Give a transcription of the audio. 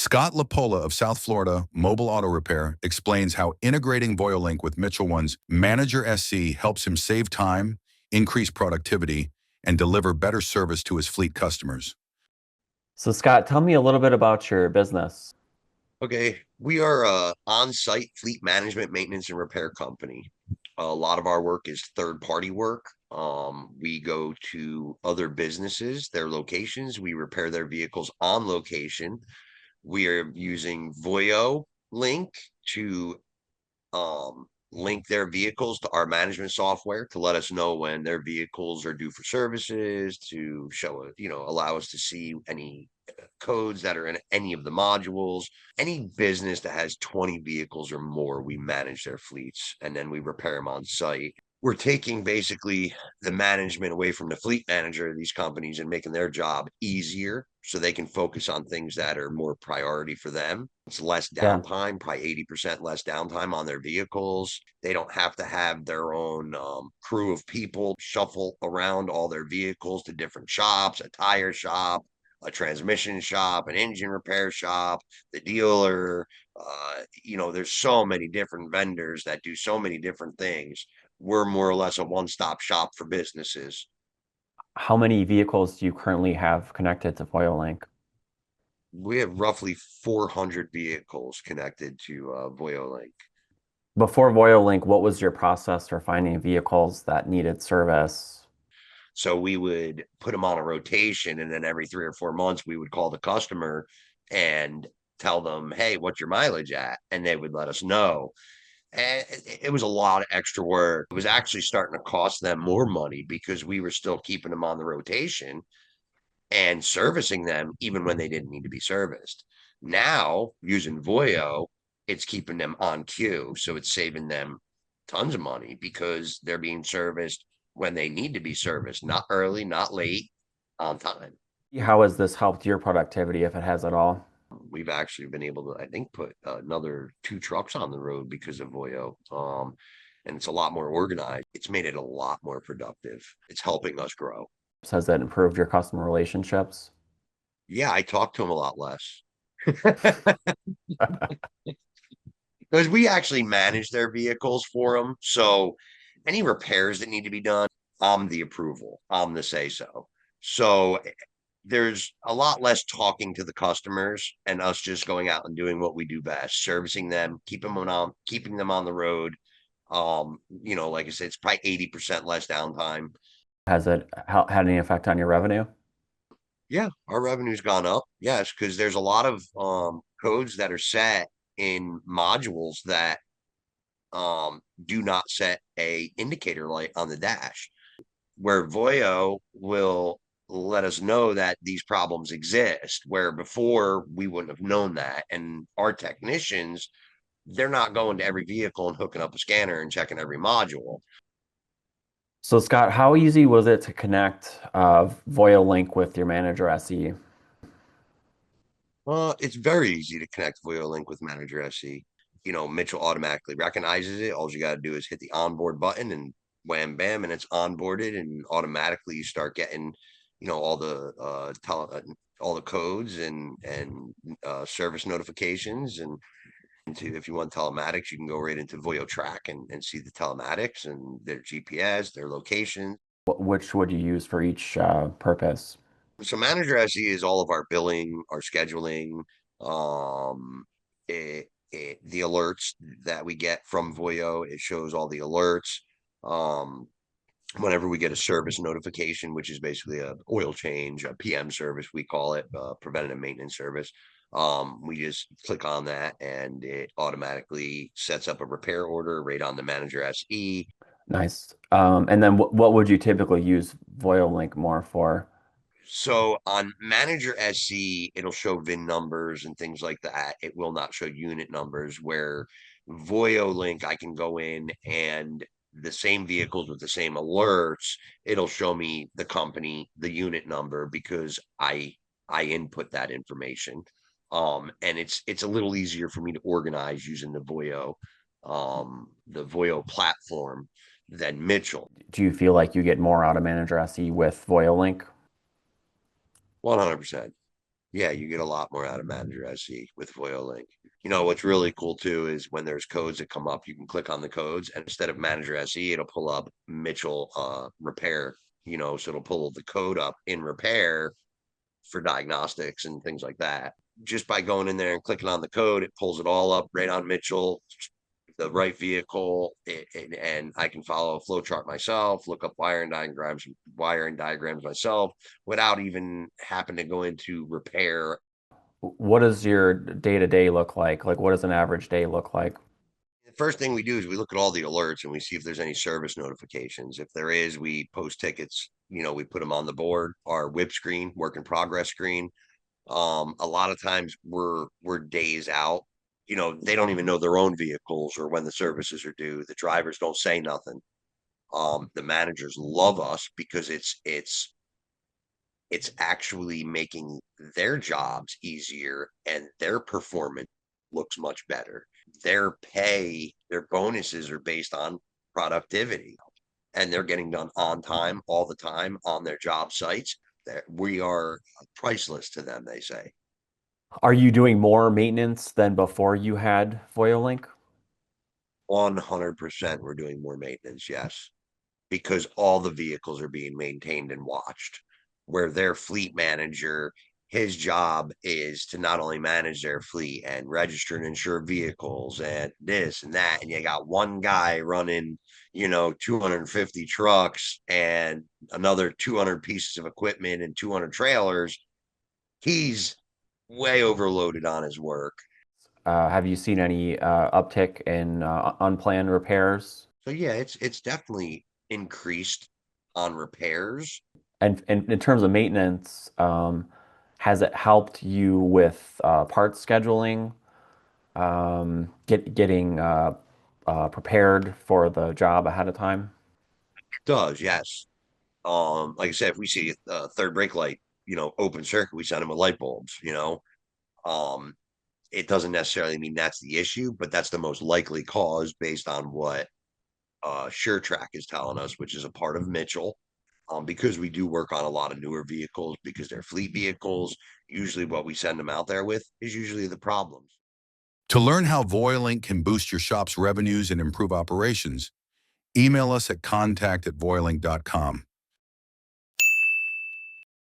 Scott Lapola of South Florida Mobile Auto Repair explains how integrating VOYOLink with Mitchell1's Manager SC helps him save time, increase productivity, and deliver better service to his fleet customers. So Scott, tell me a little bit about your business. Okay, we are a on-site fleet management, maintenance, and repair company. A lot of our work is third-party work. We go to other businesses, their locations. We repair their vehicles on location. We are using VOYOLink to link their vehicles to our management software to let us know when their vehicles are due for services, to show it, allow us to see any codes that are in any of the modules. Any business that has 20 vehicles or more, we manage their fleets and then we repair them on site. We're taking basically the management away from the fleet manager of these companies and making their job easier so they can focus on things that are more priority for them. It's less Yeah, downtime, probably 80% less downtime on their vehicles. They don't have to have their own crew of people shuffle around all their vehicles to different shops, a tire shop, a transmission shop, an engine repair shop, the dealer. There's so many different vendors that do so many different things. We're more or less a one-stop shop for businesses. how many vehicles do you currently have connected to VOYOLink? We have roughly 400 vehicles connected to VOYOLink. Before VOYOLink, what was your process for finding vehicles that needed service? So we would put them on a rotation, and then every 3 or 4 months, we would call the customer and tell them, "Hey, what's your mileage at?" And they would let us know. And it was a lot of extra work. It was actually starting to cost them more money because we were still keeping them on the rotation and servicing them even when they didn't need to be serviced. Now, using Voyo, it's keeping them on queue. So it's saving them tons of money because they're being serviced when they need to be serviced, not early, not late, on time. How has this helped your productivity, if it has at all? We've actually been able to, I think, put another 2 trucks on the road because of Voyo. And it's a lot more organized. It's made it a lot more productive. It's helping us grow. Has it improved your customer relationships? Yeah, I talk to them a lot less because we actually manage their vehicles for them. So any repairs that need to be done, I'm the approval, I'm the say so. So there's a lot less talking to the customers and us just going out and doing what we do best, servicing them, keeping them on the road. Like I said, it's probably 80% less downtime. Has it had any effect on your revenue? Yeah, our revenue's gone up. Yes, because there's a lot of codes that are set in modules that do not set a indicator light on the dash, where Voyo will let us know that these problems exist, where before we wouldn't have known that. And our technicians, they're not going to every vehicle and hooking up a scanner and checking every module. So Scott, how easy was it to connect VOYOLink with your Manager SE? It's very easy to connect VoyoLink with Manager SE. Mitchell automatically recognizes it. All you got to do is hit the onboard button and wham bam, and it's onboarded, and automatically you start getting, all the all the codes and service notifications. And if you want telematics, you can go right into Voyo Track and see the telematics and their GPS, their location. Which would you use for each purpose? So Manager SE is all of our billing, our scheduling, um, the alerts that we get from Voyo. It shows all the alerts. Um, Whenever we get a service notification, which is basically a oil change, a PM service, we call it, preventative maintenance service. We just click on that and it automatically sets up a repair order right on the Manager SE. Nice. And then what would you typically use VOYOLink more for? So on Manager SC, it'll show VIN numbers and things like that. It will not show unit numbers. Where VoyoLink, I can go in and the same vehicles with the same alerts, it'll show me the company, the unit number, because I input that information. And it's a little easier for me to organize using the Voyo platform than Mitchell. Do you feel like you get more out of Manager SE with VOYOLink? 100%. Yeah, you get a lot more out of Manager SE with VoyoLink. You know, what's really cool too is when there's codes that come up, you can click on the codes and instead of Manager SE, it'll pull up Mitchell repair, you know, so it'll pull the code up in repair for diagnostics and things like that. Just by going in there and clicking on the code, it pulls it all up right on Mitchell, the right vehicle, and I can follow a flow chart myself, look up wiring diagrams myself without even having to go into repair. What does your day-to-day look like? Like, what does an average day look like? The first thing we do is we look at all the alerts and we see if there's any service notifications. If there is, we post tickets, you know, we put them on the board, our whip screen, work in progress screen. A lot of times we're days out. You know, they don't even know their own vehicles or when the services are due. The drivers don't say nothing. The managers love us because it's actually making their jobs easier and their performance looks much better. Their pay, their bonuses are based on productivity and they're getting done on time all the time on their job sites. That we are priceless to them, they say. Are you doing more maintenance than before you had VoyoLink? 100% we're doing more maintenance, yes, because all the vehicles are being maintained and watched. Where their fleet manager, his job is to not only manage their fleet and register and insure vehicles and this and that. And you got one guy running, you know, 250 trucks and another 200 pieces of equipment and 200 trailers. He's way overloaded on his work. Have you seen any uptick in unplanned repairs? So yeah, it's definitely increased on repairs. And in terms of maintenance, has it helped you with parts scheduling, getting prepared for the job ahead of time? Does, yes. Like I said, if we see a third brake light, you know, open circuit, we send them with light bulbs, you know. Um, it doesn't necessarily mean that's the issue, but that's the most likely cause based on what SureTrack is telling us, which is a part of Mitchell. Because we do work on a lot of newer vehicles because they're fleet vehicles. Usually what we send them out there with is usually the problems. To learn how VoyoLink can boost your shop's revenues and improve operations, email us at contact@voyolink.com.